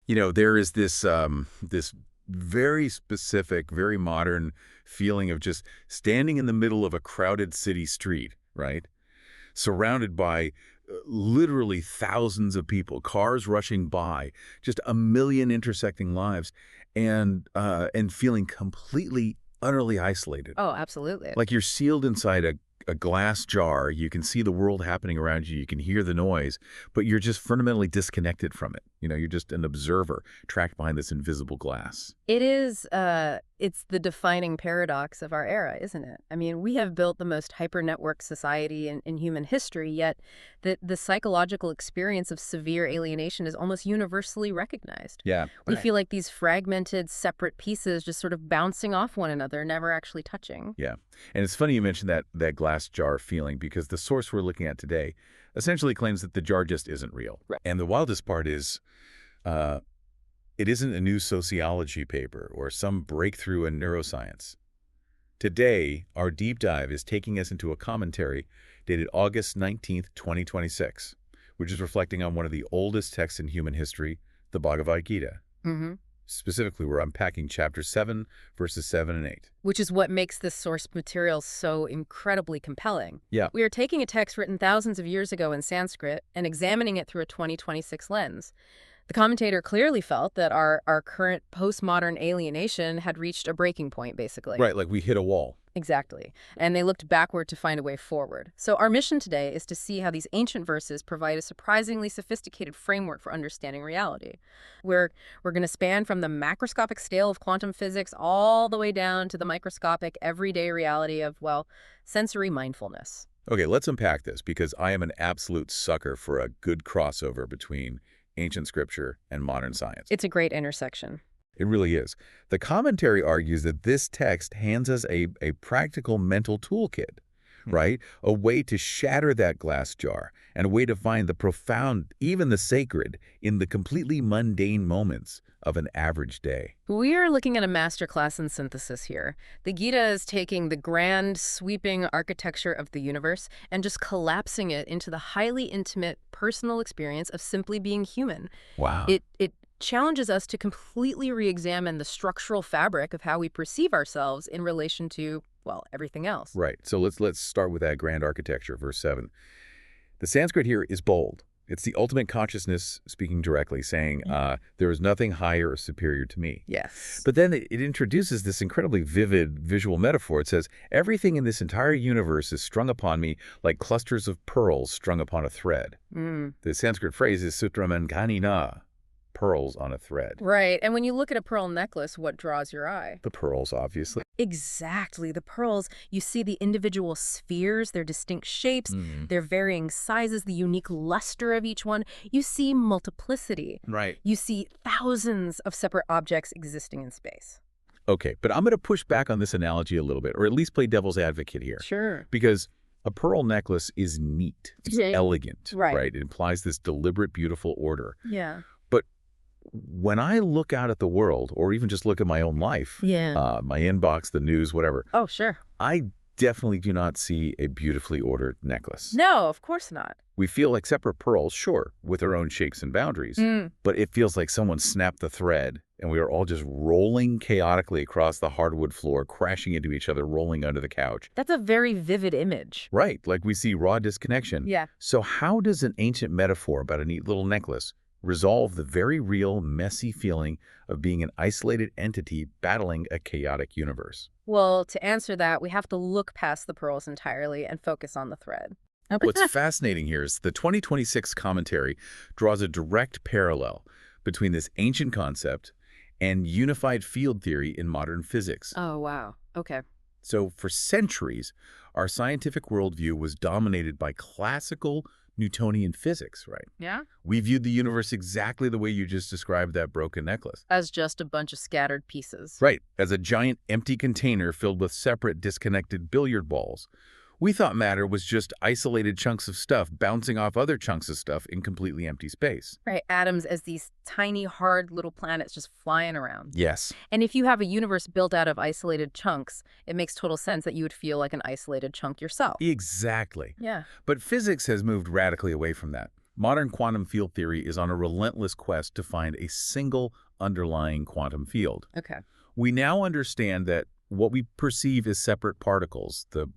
There is this very specific, very modern feeling of just standing in the middle of a crowded city street, right? Surrounded by literally thousands of people, cars rushing by, just a million intersecting lives, and feeling completely, utterly isolated. Oh, absolutely. Like you're sealed inside a glass jar. You can see the world happening around you. You can hear the noise, but you're just fundamentally disconnected from it. You're just an observer trapped behind this invisible glass. It is, it's the defining paradox of our era, isn't it? I mean, we have built the most hyper-networked society in human history, yet the psychological experience of severe alienation is almost universally recognized. Yeah. We feel like these fragmented, separate pieces just sort of bouncing off one another, never actually touching. Yeah. And it's funny you mentioned that glass jar feeling, because the source we're looking at today essentially claims that the jar just isn't real. Right. And the wildest part is it isn't a new sociology paper or some breakthrough in neuroscience. Today, our deep dive is taking us into a commentary dated August 19th, 2026, which is reflecting on one of the oldest texts in human history, the Bhagavad Gita. Mm-hmm. Specifically, we're unpacking chapter 7, verses 7 and 8. Which is what makes this source material so incredibly compelling. Yeah. We are taking a text written thousands of years ago in Sanskrit and examining it through a 2026 lens. The commentator clearly felt that our current postmodern alienation had reached a breaking point, basically. Right, like we hit a wall. Exactly. And they looked backward to find a way forward. So our mission today is to see how these ancient verses provide a surprisingly sophisticated framework for understanding reality. We're going to span from the macroscopic scale of quantum physics all the way down to the microscopic everyday reality of, well, sensory mindfulness. Okay, let's unpack this, because I am an absolute sucker for a good crossover between ancient scripture and modern science. It's a great intersection. It really is. The commentary argues that this text hands us a practical mental toolkit, right? A way to shatter that glass jar, and a way to find the profound, even the sacred, in the completely mundane moments of an average day. We are looking at a masterclass in synthesis here. The Gita is taking the grand, sweeping architecture of the universe and just collapsing it into the highly intimate, personal experience of simply being human. Wow. It challenges us to completely re-examine the structural fabric of how we perceive ourselves in relation to, well, everything else. Right. So let's start with that grand architecture, verse 7. The Sanskrit here is bold. It's the ultimate consciousness speaking directly, saying, there is nothing higher or superior to me. Yes. But then it introduces this incredibly vivid visual metaphor. It says, everything in this entire universe is strung upon me like clusters of pearls strung upon a thread. The Sanskrit phrase is sutramanganina, pearls on a thread. Right. And when you look at a pearl necklace, what draws your eye? The pearls, obviously. Exactly. The pearls, you see the individual spheres, their distinct shapes, their varying sizes, the unique luster of each one. You see multiplicity. Right. You see thousands of separate objects existing in space. Okay, but I'm going to push back on this analogy a little bit, or at least play devil's advocate here. Sure. Because a pearl necklace is neat. It's elegant. Right. It implies this deliberate, beautiful order. Yeah. But when I look out at the world, or even just look at my own life, my inbox, the news, whatever. Oh, sure. I definitely do not see a beautifully ordered necklace. No, of course not. We feel like separate pearls, sure, with their own shapes and boundaries, but it feels like someone snapped the thread, and we are all just rolling chaotically across the hardwood floor, crashing into each other, rolling under the couch. That's a very vivid image. Right, like we see raw disconnection. Yeah. So how does an ancient metaphor about a neat little necklace resolve the very real, messy feeling of being an isolated entity battling a chaotic universe? Well, to answer that, we have to look past the pearls entirely and focus on the thread. What's fascinating here is the 2026 commentary draws a direct parallel between this ancient concept and unified field theory in modern physics. Oh, wow. Okay. So for centuries, our scientific worldview was dominated by classical Newtonian physics, right? Yeah? We viewed the universe exactly the way you just described that broken necklace. As just a bunch of scattered pieces. Right, as a giant empty container filled with separate, disconnected billiard balls. We thought matter was just isolated chunks of stuff bouncing off other chunks of stuff in completely empty space. Right, atoms as these tiny, hard little planets just flying around. Yes. And if you have a universe built out of isolated chunks, it makes total sense that you would feel like an isolated chunk yourself. Exactly. Yeah. But physics has moved radically away from that. Modern quantum field theory is on a relentless quest to find a single underlying quantum field. Okay. We now understand that what we perceive as separate particles, the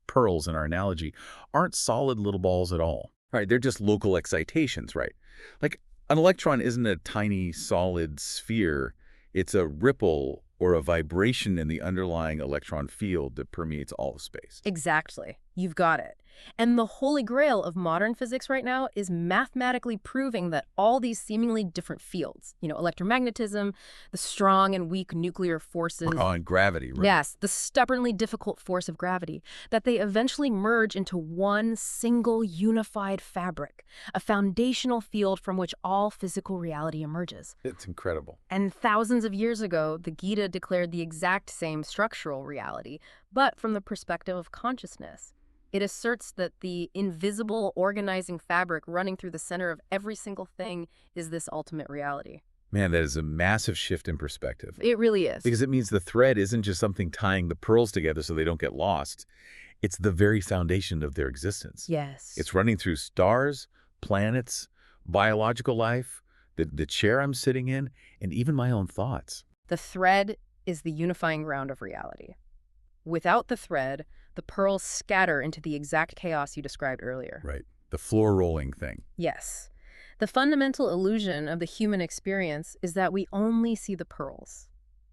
pearls in our analogy, aren't solid little balls at all. Right? They're just local excitations, right? Like an electron isn't a tiny solid sphere. It's a ripple or a vibration in the underlying electron field that permeates all of space. Exactly. You've got it. And the holy grail of modern physics right now is mathematically proving that all these seemingly different fields, electromagnetism, the strong and weak nuclear forces. Oh, and gravity, right? Yes, the stubbornly difficult force of gravity, that they eventually merge into one single unified fabric, a foundational field from which all physical reality emerges. It's incredible. And thousands of years ago, the Gita declared the exact same structural reality, but from the perspective of consciousness. It asserts that the invisible organizing fabric running through the center of every single thing is this ultimate reality. Man, that is a massive shift in perspective. It really is. Because it means the thread isn't just something tying the pearls together so they don't get lost. It's the very foundation of their existence. Yes. It's running through stars, planets, biological life, the chair I'm sitting in, and even my own thoughts. The thread is the unifying ground of reality. Without the thread, the pearls scatter into the exact chaos you described earlier. Right. The floor rolling thing. Yes. The fundamental illusion of the human experience is that we only see the pearls.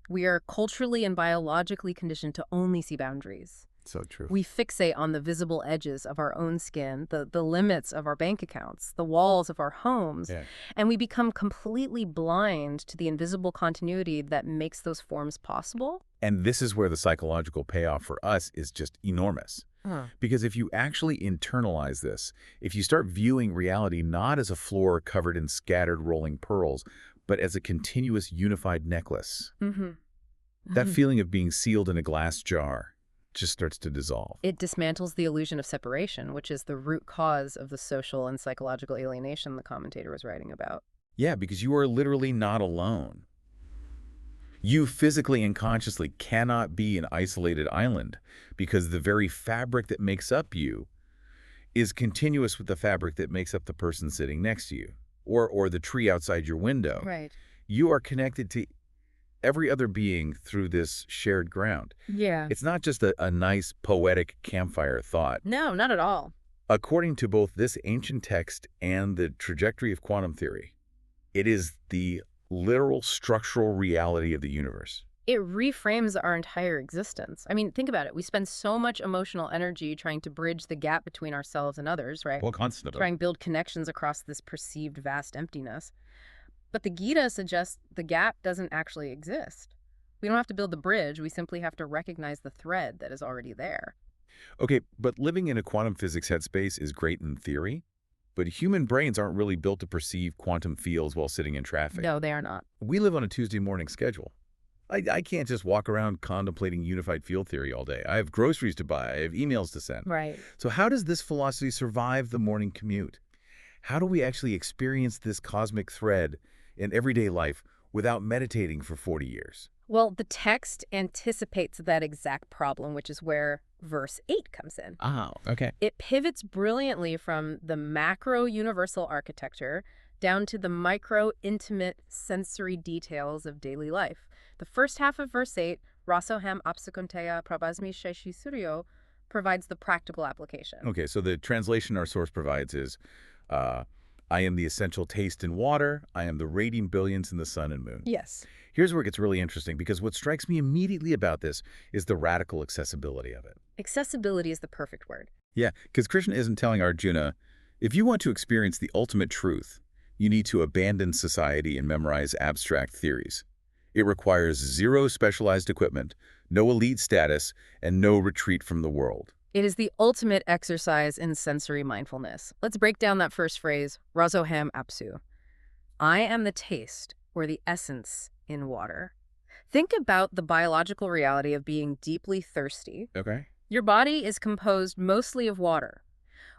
We are culturally and biologically conditioned to only see boundaries. So true. We fixate on the visible edges of our own skin, the limits of our bank accounts, the walls of our homes, and we become completely blind to the invisible continuity that makes those forms possible. And this is where the psychological payoff for us is just enormous. Because if you actually internalize this, if you start viewing reality not as a floor covered in scattered rolling pearls, but as a continuous unified necklace, that feeling of being sealed in a glass jar just starts to dissolve. It dismantles the illusion of separation, which is the root cause of the social and psychological alienation the commentator was writing about. Yeah, because you are literally not alone. You physically and consciously cannot be an isolated island because the very fabric that makes up you is continuous with the fabric that makes up the person sitting next to you or the tree outside your window. Right. You are connected to every other being through this shared ground. Yeah. It's not just a nice poetic campfire thought. No, not at all. According to both this ancient text and the trajectory of quantum theory, it is the literal structural reality of the universe. It reframes our entire existence. I mean, think about it. We spend so much emotional energy trying to bridge the gap between ourselves and others, right? Well, constantly. Trying to build connections across this perceived vast emptiness. But the Gita suggests the gap doesn't actually exist. We don't have to build the bridge. We simply have to recognize the thread that is already there. Okay, but living in a quantum physics headspace is great in theory, but human brains aren't really built to perceive quantum fields while sitting in traffic. No, they are not. We live on a Tuesday morning schedule. I can't just walk around contemplating unified field theory all day. I have groceries to buy. I have emails to send. Right. So how does this philosophy survive the morning commute? How do we actually experience this cosmic thread in everyday life without meditating for 40 years? Well, the text anticipates that exact problem, which is where verse 8 comes in. Oh, okay. It pivots brilliantly from the macro universal architecture down to the micro, intimate, sensory details of daily life. The first half of verse 8, Rasoham apsukunteya prabhasmi sheshi suryo, provides the practical application. Okay, so the translation our source provides is, I am the essential taste in water. I am the radiant brilliance in the sun and moon. Yes. Here's where it gets really interesting, because what strikes me immediately about this is the radical accessibility of it. Accessibility is the perfect word. Yeah, because Krishna isn't telling Arjuna, if you want to experience the ultimate truth, you need to abandon society and memorize abstract theories. It requires zero specialized equipment, no elite status, and no retreat from the world. It is the ultimate exercise in sensory mindfulness. Let's break down that first phrase, Rasoham apsu. I am the taste, or the essence, in water. Think about the biological reality of being deeply thirsty. Okay. Your body is composed mostly of water.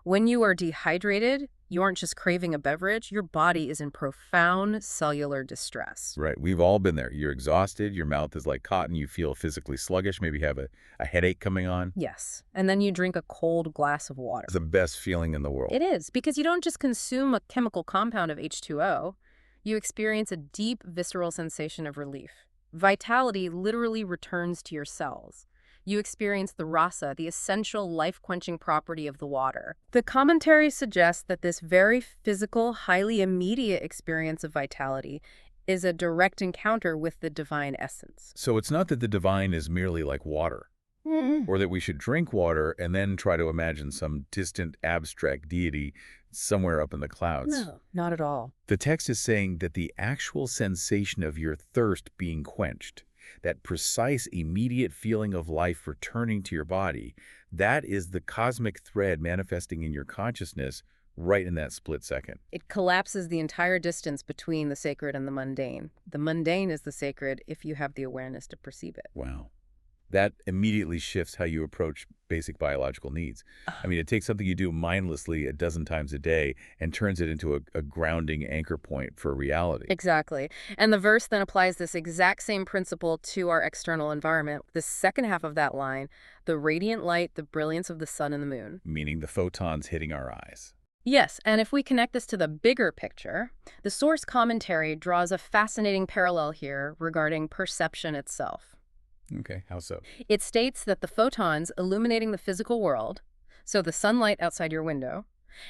When you are dehydrated, You aren't just craving a beverage, your body is in profound cellular distress. Right. We've all been there. You're exhausted, your mouth is like cotton, you feel physically sluggish, maybe have a headache coming on. Yes. And then you drink a cold glass of water. It's the best feeling in the world. It is, because you don't just consume a chemical compound of H2O, you experience a deep visceral sensation of relief. Vitality literally returns to your cells. You experience the rasa, the essential life-quenching property of the water. The commentary suggests that this very physical, highly immediate experience of vitality is a direct encounter with the divine essence. So it's not that the divine is merely like water, or that we should drink water and then try to imagine some distant, abstract deity somewhere up in the clouds. No, not at all. The text is saying that the actual sensation of your thirst being quenched, that precise, immediate feeling of life returning to your body, that is the cosmic thread manifesting in your consciousness right in that split second. It collapses the entire distance between the sacred and the mundane. The mundane is the sacred if you have the awareness to perceive it. Wow. That immediately shifts how you approach basic biological needs. I mean, it takes something you do mindlessly a dozen times a day and turns it into a grounding anchor point for reality. Exactly. And the verse then applies this exact same principle to our external environment. The second half of that line, the radiant light, the brilliance of the sun and the moon. Meaning the photons hitting our eyes. Yes, and if we connect this to the bigger picture, the source commentary draws a fascinating parallel here regarding perception itself. Okay, how so? It states that the photons illuminating the physical world, so the sunlight outside your window,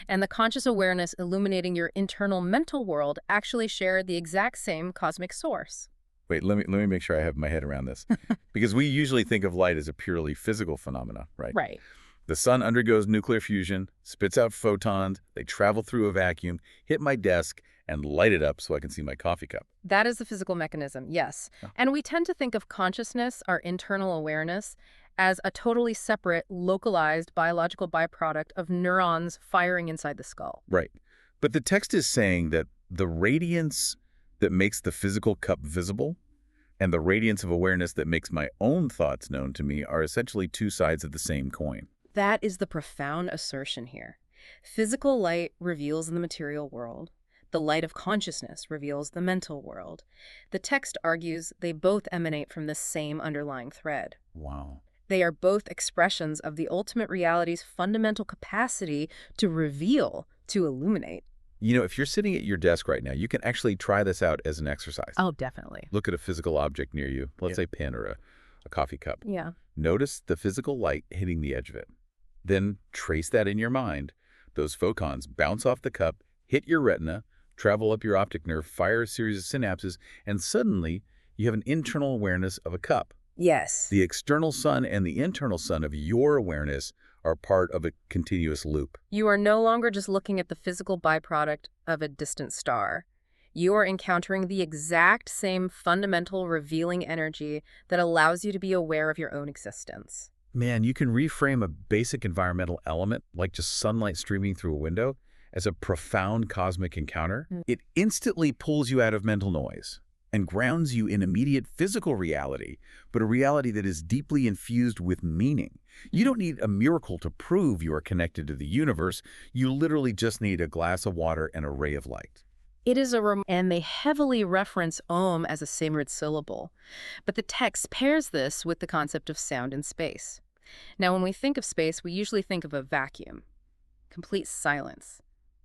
and the conscious awareness illuminating your internal mental world actually share the exact same cosmic source. Wait, let me make sure I have my head around this. Because we usually think of light as a purely physical phenomena, right? Right. The sun undergoes nuclear fusion, spits out photons, they travel through a vacuum, hit my desk, and light it up so I can see my coffee cup. That is the physical mechanism, yes. Oh. And we tend to think of consciousness, our internal awareness, as a totally separate, localized biological byproduct of neurons firing inside the skull. Right. But the text is saying that the radiance that makes the physical cup visible and the radiance of awareness that makes my own thoughts known to me are essentially two sides of the same coin. That is the profound assertion here. Physical light reveals the material world. The light of consciousness reveals the mental world. The text argues they both emanate from the same underlying thread. Wow. They are both expressions of the ultimate reality's fundamental capacity to reveal, to illuminate. You know, if you're sitting at your desk right now, you can actually try this out as an exercise. Oh, definitely. Look at a physical object near you, let's say a pen or a coffee cup. Yeah. Notice the physical light hitting the edge of it. Then trace that in your mind. Those photons bounce off the cup, hit your retina, travel up your optic nerve, fire a series of synapses, and suddenly you have an internal awareness of a cup. Yes. The external sun and the internal sun of your awareness are part of a continuous loop. You are no longer just looking at the physical byproduct of a distant star. You are encountering the exact same fundamental revealing energy that allows you to be aware of your own existence. Man, you can reframe a basic environmental element, like just sunlight streaming through a window, as a profound cosmic encounter. It instantly pulls you out of mental noise and grounds you in immediate physical reality, but a reality that is deeply infused with meaning. You don't need a miracle to prove you are connected to the universe. You literally just need a glass of water and a ray of light. It is and they heavily reference Om as a Samrit syllable. But the text pairs this with the concept of sound in space. Now, when we think of space, we usually think of a vacuum, complete silence,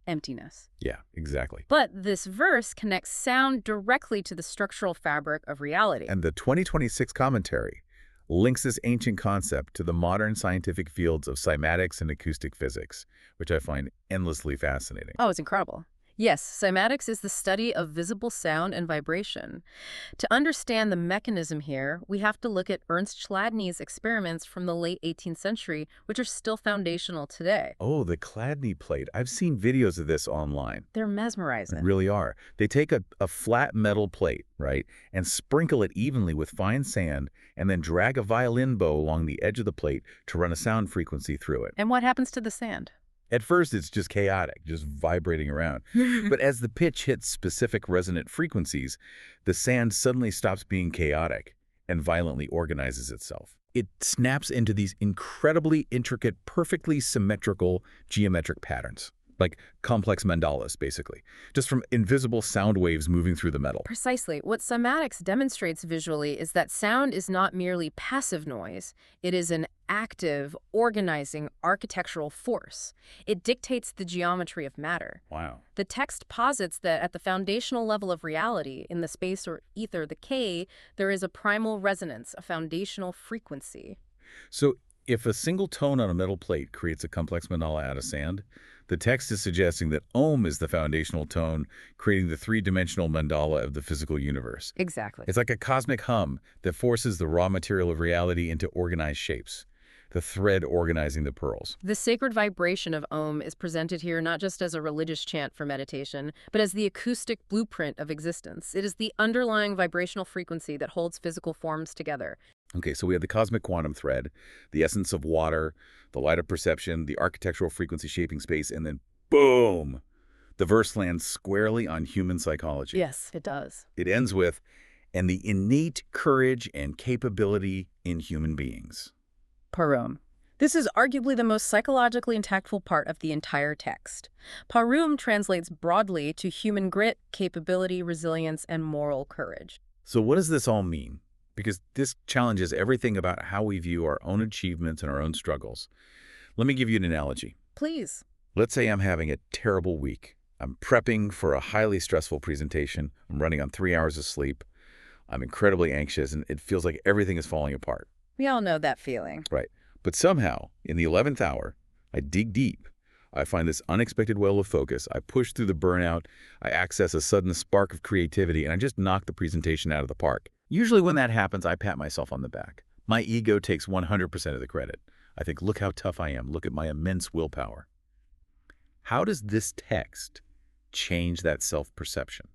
emptiness. Yeah, exactly. But this verse connects sound directly to the structural fabric of reality. And the 2026 commentary links this ancient concept to the modern scientific fields of cymatics and acoustic physics, which I find endlessly fascinating. Oh, it's incredible. Yes, cymatics is the study of visible sound and vibration. To understand the mechanism here, we have to look at Ernst Chladni's experiments from the late 18th century, which are still foundational today. Oh, the Chladni plate. I've seen videos of this online. They're mesmerizing. They really are. They take a flat metal plate, right, and sprinkle it evenly with fine sand, and then drag a violin bow along the edge of the plate to run a sound frequency through it. And what happens to the sand? At first, it's just chaotic, just vibrating around. But as the pitch hits specific resonant frequencies, the sand suddenly stops being chaotic and violently organizes itself. It snaps into these incredibly intricate, perfectly symmetrical geometric patterns. Like complex mandalas, basically, just from invisible sound waves moving through the metal. Precisely. What cymatics demonstrates visually is that sound is not merely passive noise. It is an active, organizing architectural force. It dictates the geometry of matter. Wow. The text posits that at the foundational level of reality, in the space or ether, the K, there is a primal resonance, a foundational frequency. So if a single tone on a metal plate creates a complex mandala out of sand, the text is suggesting that Om is the foundational tone, creating the three-dimensional mandala of the physical universe. Exactly. It's like a cosmic hum that forces the raw material of reality into organized shapes, the thread organizing the pearls. The sacred vibration of Om is presented here not just as a religious chant for meditation, but as the acoustic blueprint of existence. It is the underlying vibrational frequency that holds physical forms together. Okay, so we have the cosmic quantum thread, the essence of water, the light of perception, the architectural frequency shaping space, and then boom! The verse lands squarely on human psychology. Yes, it does. It ends with, and the innate courage and capability in human beings. Parum. This is arguably the most psychologically impactful part of the entire text. Parum translates broadly to human grit, capability, resilience, and moral courage. So what does this all mean? Because this challenges everything about how we view our own achievements and our own struggles. Let me give you an analogy. Please. Let's say I'm having a terrible week. I'm prepping for a highly stressful presentation. I'm running on 3 hours of sleep. I'm incredibly anxious, and it feels like everything is falling apart. We all know that feeling. Right. But somehow, in the 11th hour, I dig deep. I find this unexpected well of focus. I push through the burnout. I access a sudden spark of creativity, and I just knock the presentation out of the park. Usually when that happens, I pat myself on the back. My ego takes 100% of the credit. I think, look how tough I am. Look at my immense willpower. How does this text change that self-perception?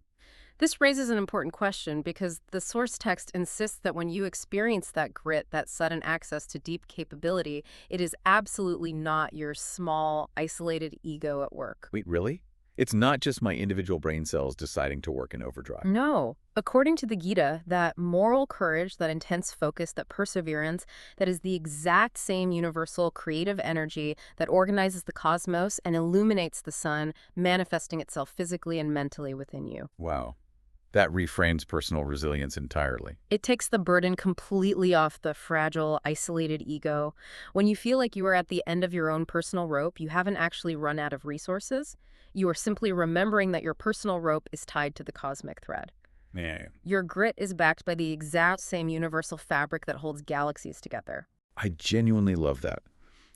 This raises an important question because the source text insists that when you experience that grit, that sudden access to deep capability, it is absolutely not your small, isolated ego at work. Wait, really? It's not just my individual brain cells deciding to work in overdrive. No. According to the Gita, that moral courage, that intense focus, that perseverance, that is the exact same universal creative energy that organizes the cosmos and illuminates the sun, manifesting itself physically and mentally within you. Wow. That reframes personal resilience entirely. It takes the burden completely off the fragile, isolated ego. When you feel like you are at the end of your own personal rope, you haven't actually run out of resources. You are simply remembering that your personal rope is tied to the cosmic thread. Yeah. Your grit is backed by the exact same universal fabric that holds galaxies together. I genuinely love that.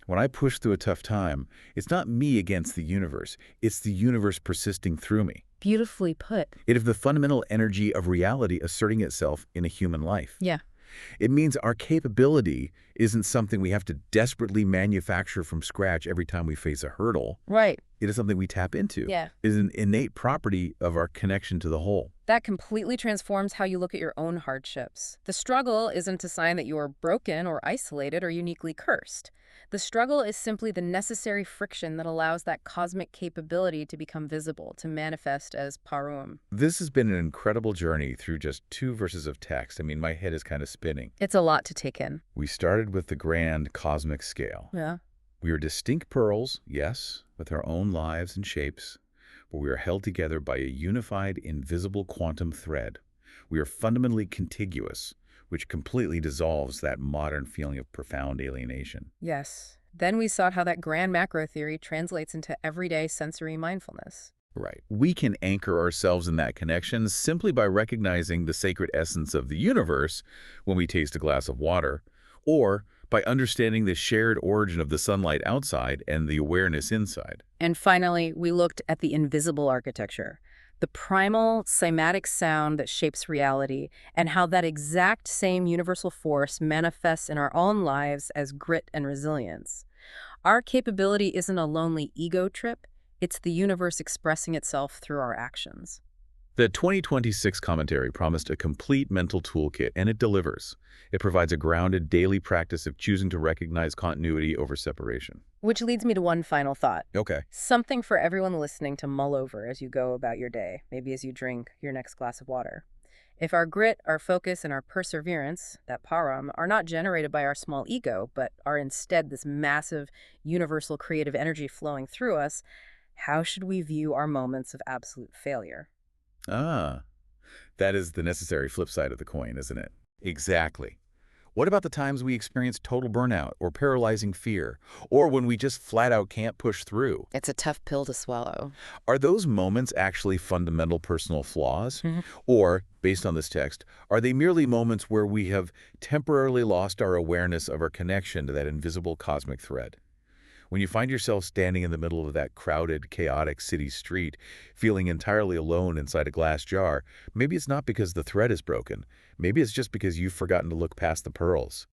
When I push through a tough time, it's not me against the universe. It's the universe persisting through me. Beautifully put. It is the fundamental energy of reality asserting itself in a human life. Yeah. It means our capability isn't something we have to desperately manufacture from scratch every time we face a hurdle. Right. It is something we tap into. Yeah. It is an innate property of our connection to the whole. That completely transforms how you look at your own hardships. The struggle isn't a sign that you are broken or isolated or uniquely cursed. The struggle is simply the necessary friction that allows that cosmic capability to become visible, to manifest as parum. This has been an incredible journey through just 2 verses of text. I mean, my head is kind of spinning. It's a lot to take in. We started with the grand cosmic scale. Yeah. We are distinct pearls, yes, with our own lives and shapes, but we are held together by a unified, invisible quantum thread. We are fundamentally contiguous, which completely dissolves that modern feeling of profound alienation. Yes. Then we saw how that grand macro theory translates into everyday sensory mindfulness. Right. We can anchor ourselves in that connection simply by recognizing the sacred essence of the universe when we taste a glass of water, or by understanding the shared origin of the sunlight outside and the awareness inside. And finally, we looked at the invisible architecture, the primal cymatic sound that shapes reality, and how that exact same universal force manifests in our own lives as grit and resilience. Our capability isn't a lonely ego trip, it's the universe expressing itself through our actions. The 2026 commentary promised a complete mental toolkit, and it delivers. It provides a grounded daily practice of choosing to recognize continuity over separation. Which leads me to one final thought. Okay. Something for everyone listening to mull over as you go about your day, maybe as you drink your next glass of water. If our grit, our focus, and our perseverance, that param, are not generated by our small ego, but are instead this massive, universal creative energy flowing through us, How should we view our moments of absolute failure? Ah, that is the necessary flip side of the coin, isn't it? Exactly. What about the times we experience total burnout or paralyzing fear, or when we just flat out can't push through? It's a tough pill to swallow. Are those moments actually fundamental personal flaws? Mhm. Or, based on this text, are they merely moments where we have temporarily lost our awareness of our connection to that invisible cosmic thread? When you find yourself standing in the middle of that crowded, chaotic city street, feeling entirely alone inside a glass jar, maybe it's not because the thread is broken. Maybe it's just because you've forgotten to look past the pearls.